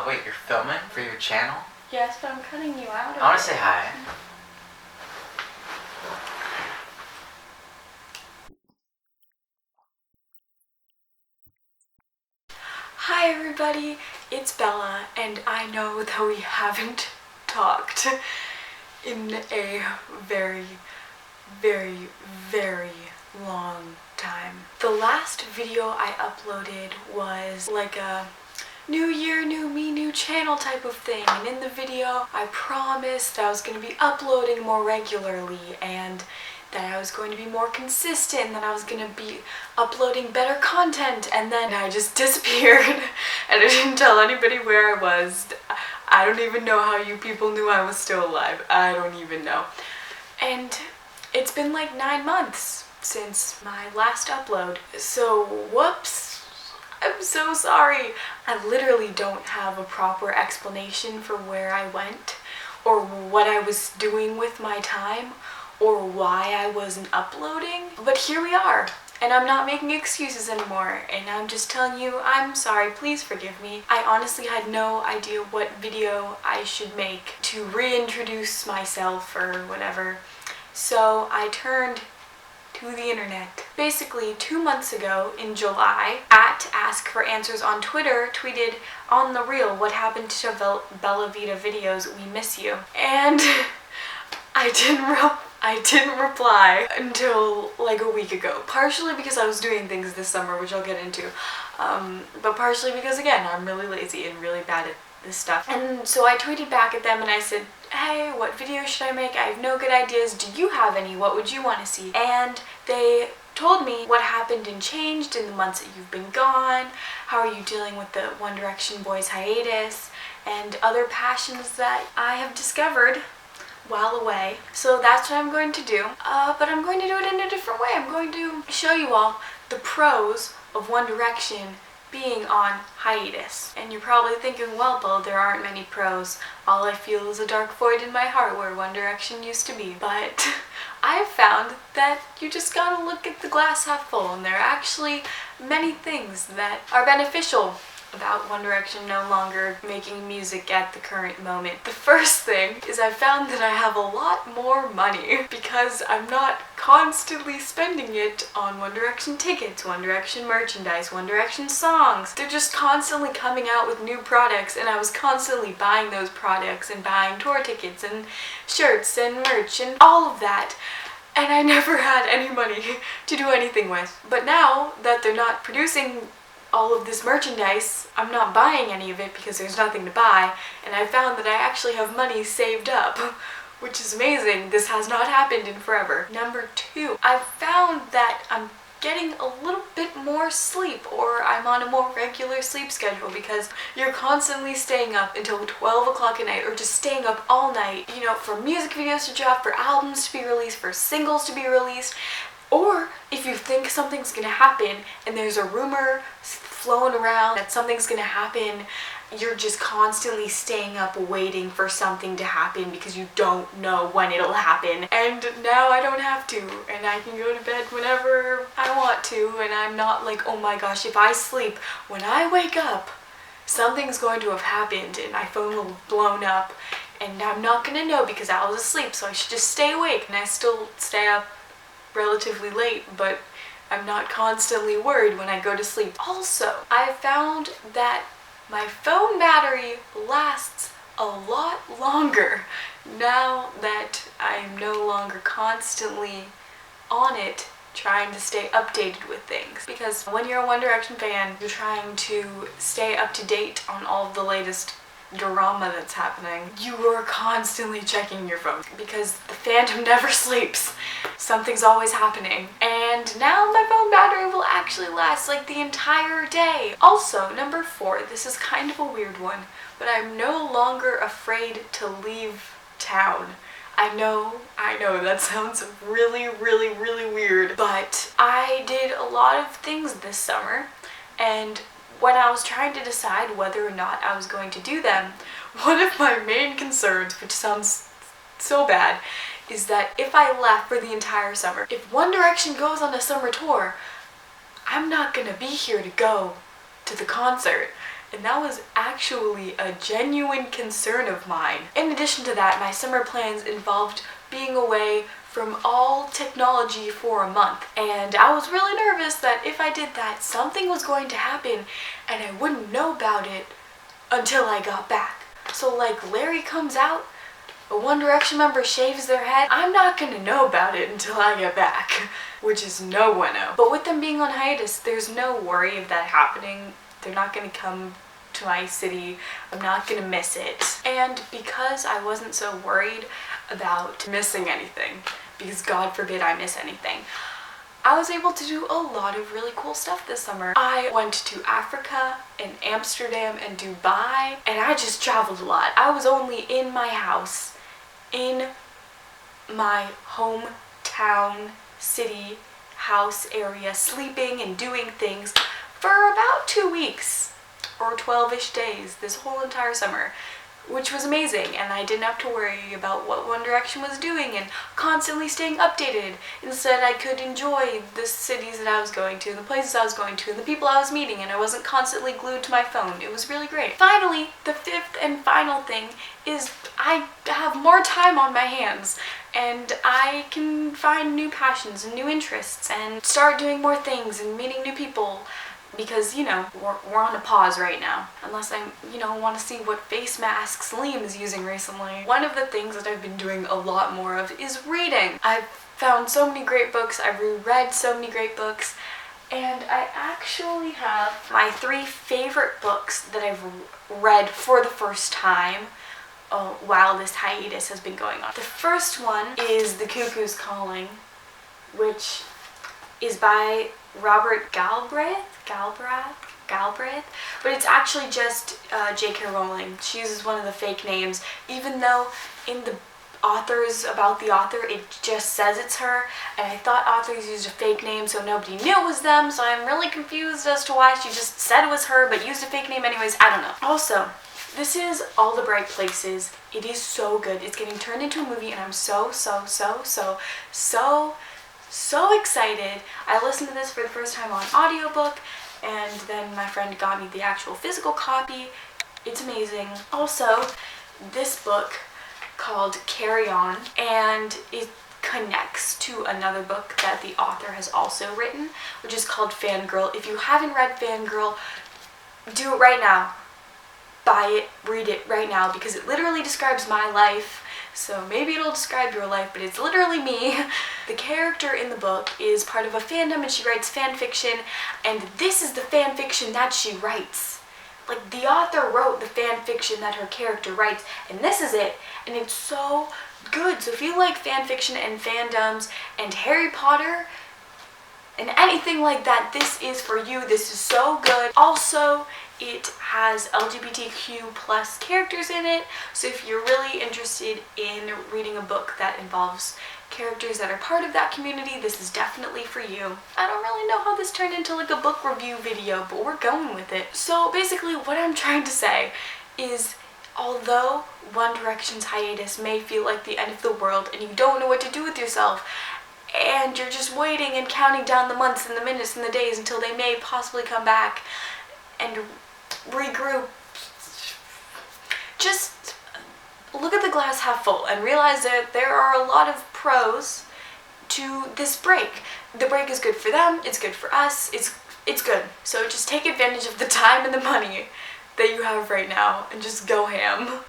wait, you're filming for your channel? Yes, but I'm cutting you out of I want to say hi. Hi everybody, it's Bella, and I know that we haven't talked in a very, very, very long time. The last video I uploaded was like a new year, new me, new channel type of thing, and in the video I promised I was going to be uploading more regularly and that I was going to be more consistent, and that I was going to be uploading better content, and then I just disappeared and I didn't tell anybody where I was. I don't even know how you people knew I was still alive. I don't even know. And it's been like 9 months since my last upload, so whoops. I'm so sorry. I literally don't have a proper explanation for where I went or what I was doing with my time or why I wasn't uploading, but here we are. And I'm not making excuses anymore, and I'm just telling you I'm sorry, please forgive me. I honestly had no idea what video I should make to reintroduce myself or whatever, so I turned to the internet. Basically, 2 months ago in July, at Ask for Answers on Twitter tweeted on the reel, "What happened to Bella Vita videos? We miss you." And I didn't reply until like a week ago. Partially because I was doing things this summer, which I'll get into, but partially because, again, I'm really lazy and really bad at this stuff. And so I tweeted back at them and I said, "Hey, what video should I make? I have no good ideas. Do you have any? What would you want to see?" And they told me what happened and changed in the months that you've been gone, how are you dealing with the One Direction boys hiatus, and other passions that I have discovered while away. So that's what I'm going to do, but I'm going to do it in a different way. I'm going to show you all the pros of One Direction being on hiatus. And you're probably thinking, well, Bill, there aren't many pros. All I feel is a dark void in my heart where One Direction used to be. But I have found that you just gotta look at the glass half full, and there are actually many things that are beneficial about One Direction no longer making music at the current moment. The first thing is I found that I have a lot more money because I'm not constantly spending it on One Direction tickets, One Direction merchandise, One Direction songs. They're just constantly coming out with new products, and I was constantly buying those products and buying tour tickets and shirts and merch and all of that. And I never had any money to do anything with. But now that they're not producing all of this merchandise, I'm not buying any of it because there's nothing to buy, and I found that I actually have money saved up, which is amazing. This has not happened in forever. Number 2, I've found that I'm getting a little bit more sleep, or I'm on a more regular sleep schedule, because you're constantly staying up until 12 o'clock at night, or just staying up all night, you know, for music videos to drop, for albums to be released, for singles to be released. Or if you think something's gonna happen and there's a rumor flowing around that something's gonna happen, you're just constantly staying up waiting for something to happen because you don't know when it'll happen. And now I don't have to, and I can go to bed whenever I want to, and I'm not like, oh my gosh, if I sleep, when I wake up, something's going to have happened and my phone will have blown up, and I'm not gonna know because I was asleep, so I should just stay awake. And I still stay up relatively late, but I'm not constantly worried when I go to sleep. Also, I found that my phone battery lasts a lot longer now that I'm no longer constantly on it trying to stay updated with things. Because when you're a One Direction fan, you're trying to stay up to date on all of the latest drama that's happening. You are constantly checking your phone because the fandom never sleeps. Something's always happening. And now my phone battery will actually last like the entire day. Also, number 4, this is kind of a weird one, but I'm no longer afraid to leave town. I know, that sounds really, really, really weird, but I did a lot of things this summer, and when I was trying to decide whether or not I was going to do them, one of my main concerns, which sounds so bad, is that if I left for the entire summer, if One Direction goes on a summer tour, I'm not gonna be here to go to the concert. and that was actually a genuine concern of mine. In addition to that, my summer plans involved being away from all technology for a month, and I was really nervous that if I did that, something was going to happen and I wouldn't know about it until I got back. So like Larry comes out, a One Direction member shaves their head, I'm not gonna know about it until I get back, which is no bueno. But with them being on hiatus, there's no worry of that happening. They're not gonna come to my city, I'm not gonna miss it. And because I wasn't so worried about missing anything, because God forbid I miss anything, I was able to do a lot of really cool stuff this summer. I went to Africa and Amsterdam and Dubai, and I just traveled a lot. I was only in my house, in my hometown city house area, sleeping and doing things for about 2 weeks or 12-ish days this whole entire summer, which was amazing, and I didn't have to worry about what One Direction was doing and constantly staying updated. Instead, I could enjoy the cities that I was going to, and the places I was going to, and the people I was meeting, and I wasn't constantly glued to my phone. It was really great. Finally, the fifth and final thing is I have more time on my hands, and I can find new passions and new interests and start doing more things and meeting new people. Because, you know, we're on a pause right now. Unless I, want to see what face masks Liam is using recently. One of the things that I've been doing a lot more of is reading. I've found so many great books, I've reread so many great books, and I actually have my 3 favorite books that I've read for the first time while this hiatus has been going on. The first one is The Cuckoo's Calling, which is by Robert Galbraith, but it's actually just J.K. Rowling. She uses one of the fake names, even though in the about the author, it just says it's her, and I thought authors used a fake name so nobody knew it was them, so I'm really confused as to why she just said it was her but used a fake name anyways. I don't know. Also, this is All the Bright Places. It is so good. It's getting turned into a movie, and I'm so excited. I listened to this for the first time on audiobook, and then my friend got me the actual physical copy. It's amazing. Also, this book called Carry On, and it connects to another book that the author has also written, which is called Fangirl. If you haven't read Fangirl, do it right now. Buy it, read it right now, because it literally describes my life. So maybe it'll describe your life, but it's literally me. The character in the book is part of a fandom, and she writes fan fiction, and this is the fan fiction that she writes. Like, the author wrote the fan fiction that her character writes, and this is it, and it's so good. So if you like fan fiction and fandoms and Harry Potter and anything like that, this is for you. This is so good. Also, it has LGBTQ plus characters in it, so if you're really interested in reading a book that involves characters that are part of that community, this is definitely for you. I don't really know how this turned into like a book review video, but we're going with it. So basically what I'm trying to say is, although One Direction's hiatus may feel like the end of the world and you don't know what to do with yourself, and you're just waiting and counting down the months and the minutes and the days until they may possibly come back and regroup, just look at the glass half full and realize that there are a lot of pros to this break. The break is good for them, it's good for us, it's good. So just take advantage of the time and the money that you have right now and just go ham.